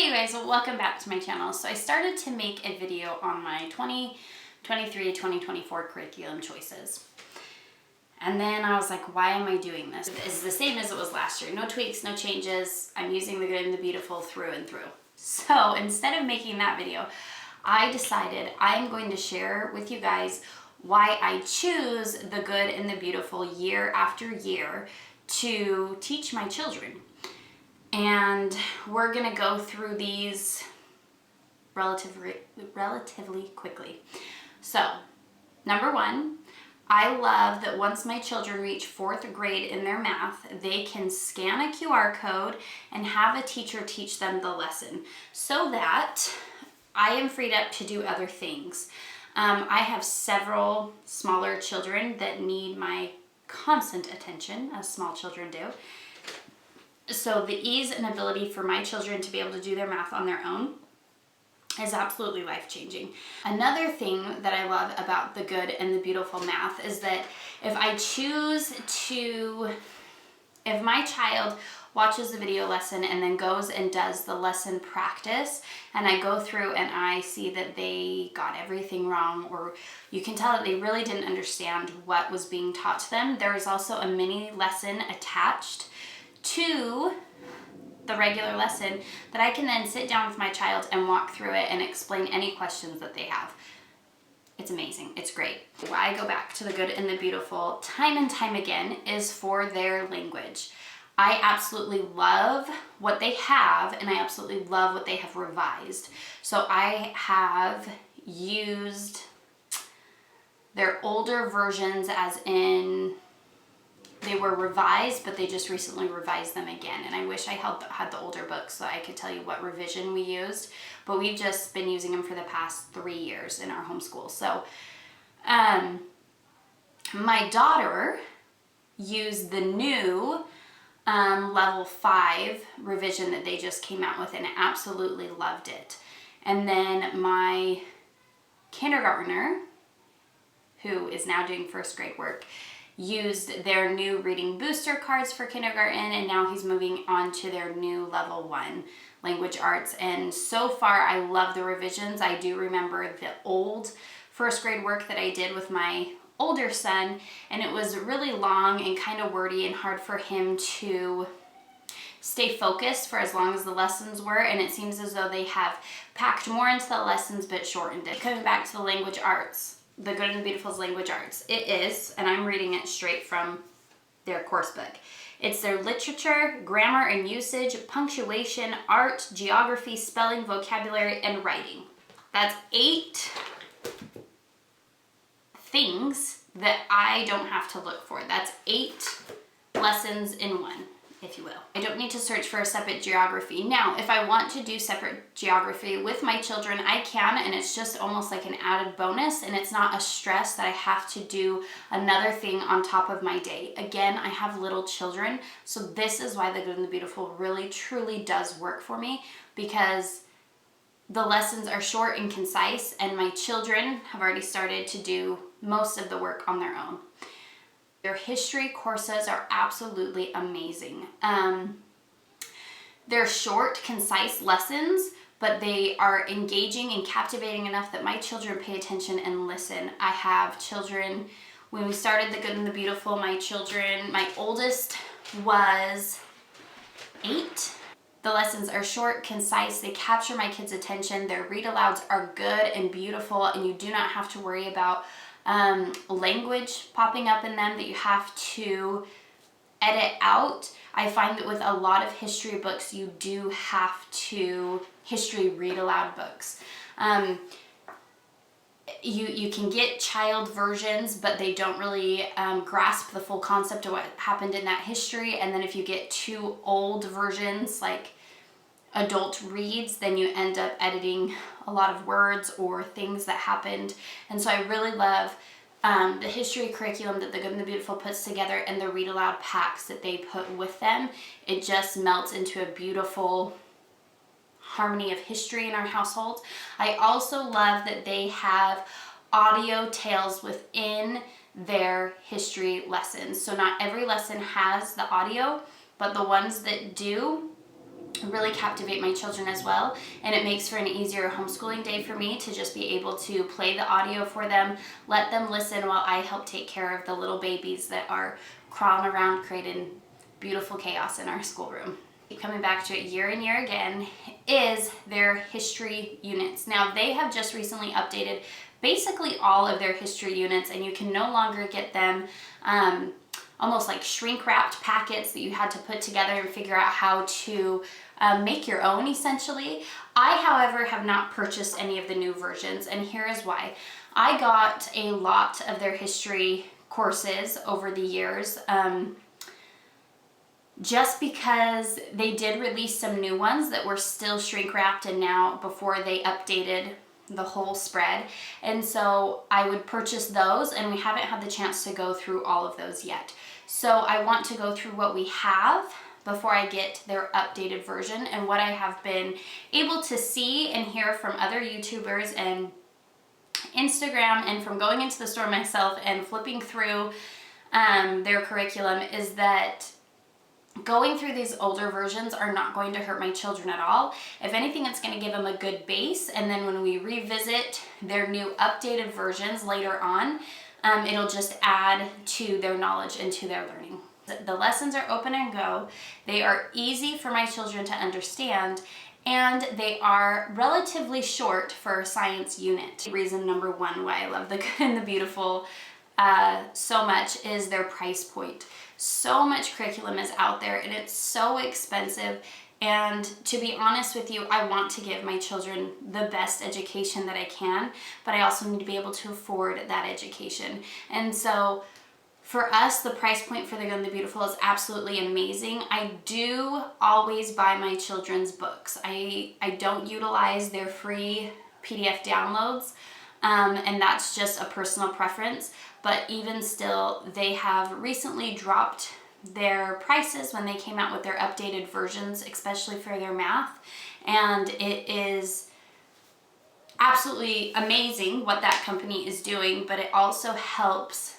Hey you guys, welcome back to my channel. So I started to make a video on my 2023-2024 curriculum choices. And then I was like, why am I doing this? It's the same as it was last year. No tweaks, no changes. I'm using the good and the beautiful through and through. So instead of making that video, I decided I'm going to share with you guys why I choose the good and the beautiful year after year to teach my children. And we're gonna go through these relatively quickly. So, number one, I love that once my children reach 4th grade in their math, they can scan a QR code and have a teacher teach them the lesson so that I am freed up to do other things. I have several smaller children that need my constant attention, as small children do. So the ease and ability for my children to be able to do their math on their own is absolutely life-changing. Another thing that I love about the good and the beautiful math is that if my child watches the video lesson and then goes and does the lesson practice, and I go through and I see that they got everything wrong, or you can tell that they really didn't understand what was being taught to them, there is also a mini lesson attached to the regular lesson that I can then sit down with my child and walk through it and explain any questions that they have. It's amazing. It's great. Why I go back to the good and the beautiful time and time again is for their language. I absolutely love what they have, and I absolutely love what they have revised. So I have used their older versions, as in they were revised, but they just recently revised them again. And I wish I had the older books so I could tell you what revision we used, but we've just been using them for the past 3 years in our homeschool. So my daughter used the new level 5 revision that they just came out with and absolutely loved it. And then my kindergartner, who is now doing 1st grade work, used their new reading booster cards for kindergarten, and now he's moving on to their new level 1 language arts. And so far I love the revisions. I do remember the old 1st grade work that I did with my older son, and it was really long and kind of wordy and hard for him to stay focused for as long as the lessons were, and it seems as though they have packed more into the lessons but shortened it. Coming back to the language arts, the Good and the Beautiful's language arts. It is, and I'm reading it straight from their course book. It's their literature, grammar and usage, punctuation, art, geography, spelling, vocabulary, and writing. That's 8 things that I don't have to look for. That's 8 lessons in one, if you will. I don't need to search for a separate geography. Now, if I want to do separate geography with my children, I can, and it's just almost like an added bonus, and it's not a stress that I have to do another thing on top of my day. Again, I have little children, so this is why the good and the beautiful really truly does work for me, because the lessons are short and concise, and my children have already started to do most of the work on their own. Their history courses are absolutely amazing. They're short, concise lessons, but they are engaging and captivating enough that my children pay attention and listen. I have children, when we started the Good and the Beautiful, my oldest was 8. The lessons are short, concise, they capture my kids' attention, their read-alouds are good and beautiful, and you do not have to worry about language popping up in them that you have to edit out. I find that with a lot of history books, you do have to, history read-aloud books. You can get child versions, but they don't really grasp the full concept of what happened in that history. And then if you get too old versions, like adult reads, then you end up editing a lot of words or things that happened. And so I really love the history curriculum that the Good and the Beautiful puts together, and the read aloud packs that they put with them. It just melts into a beautiful harmony of history in our household. I also love that they have audio tales within their history lessons. So not every lesson has the audio, but the ones that do, really captivate my children as well, and it makes for an easier homeschooling day for me to just be able to play the audio for them, let them listen while I help take care of the little babies that are crawling around creating beautiful chaos in our schoolroom. Keep coming back to it year and year again is their history units. Now they have just recently updated basically all of their history units, and you can no longer get them almost like shrink wrapped packets that you had to put together and figure out how to make your own essentially. I, however, have not purchased any of the new versions, and here is why. I got a lot of their history courses over the years just because they did release some new ones that were still shrink wrapped and now before they updated the whole spread. And so I would purchase those, and we haven't had the chance to go through all of those yet. So I want to go through what we have before I get their updated version, and what I have been able to see and hear from other YouTubers and Instagram, and from going into the store myself and flipping through their curriculum, is that going through these older versions are not going to hurt my children at all. If anything, it's going to give them a good base, and then when we revisit their new updated versions later on, it'll just add to their knowledge and to their learning. The lessons are open and go. They are easy for my children to understand, and they are relatively short for a science unit. Reason number one why I love the Good and the Beautiful so much is their price point. So much curriculum is out there, and it's so expensive. And to be honest with you, I want to give my children the best education that I can, but I also need to be able to afford that education. And so for us, the price point for the Good and the Beautiful is absolutely amazing. I do always buy my children's books. I don't utilize their free PDF downloads, and that's just a personal preference. But even still, they have recently dropped their prices when they came out with their updated versions, especially for their math. And it is absolutely amazing what that company is doing, but it also helps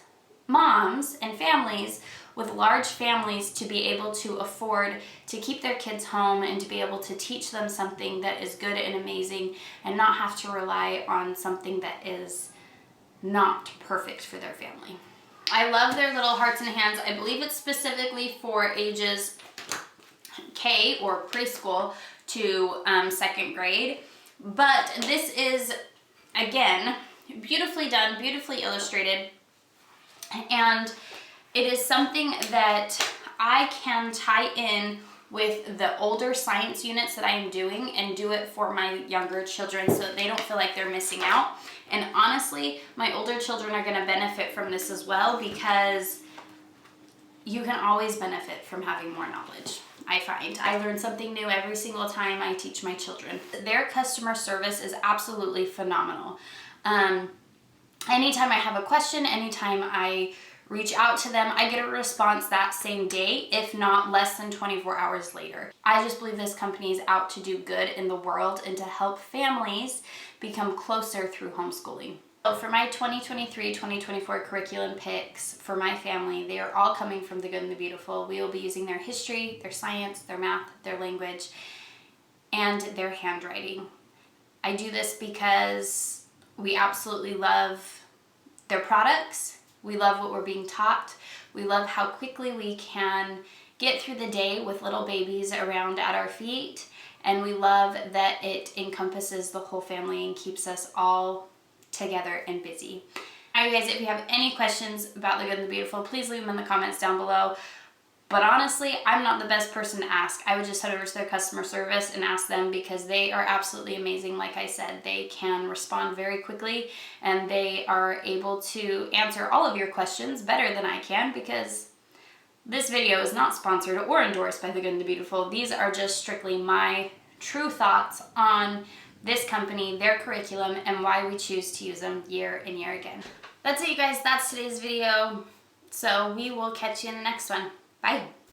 moms and families with large families to be able to afford to keep their kids home and to be able to teach them something that is good and amazing, and not have to rely on something that is not perfect for their family. I love their little hearts and hands. I believe it's specifically for ages K or preschool to second grade. But this is, again, beautifully done, beautifully illustrated. And it is something that I can tie in with the older science units that I am doing and do it for my younger children so that they don't feel like they're missing out. And honestly, my older children are going to benefit from this as well, because you can always benefit from having more knowledge. I find I learn something new every single time I teach my children. Their customer service is absolutely phenomenal. Anytime I have a question, anytime I reach out to them, I get a response that same day, if not less than 24 hours later. I just believe this company is out to do good in the world and to help families become closer through homeschooling. So for my 2023-2024 curriculum picks for my family, they are all coming from the Good and the Beautiful. We will be using their history, their science, their math, their language, and their handwriting. I do this because we absolutely love their products. We love what we're being taught. We love how quickly we can get through the day with little babies around at our feet. And we love that it encompasses the whole family and keeps us all together and busy. Alright guys, if you have any questions about the Good and the Beautiful, please leave them in the comments down below. But honestly, I'm not the best person to ask. I would just head over to their customer service and ask them, because they are absolutely amazing. Like I said, they can respond very quickly, and they are able to answer all of your questions better than I can, because this video is not sponsored or endorsed by the Good and the Beautiful. These are just strictly my true thoughts on this company, their curriculum, and why we choose to use them year and year again. That's it, you guys. That's today's video. So we will catch you in the next one. Bye.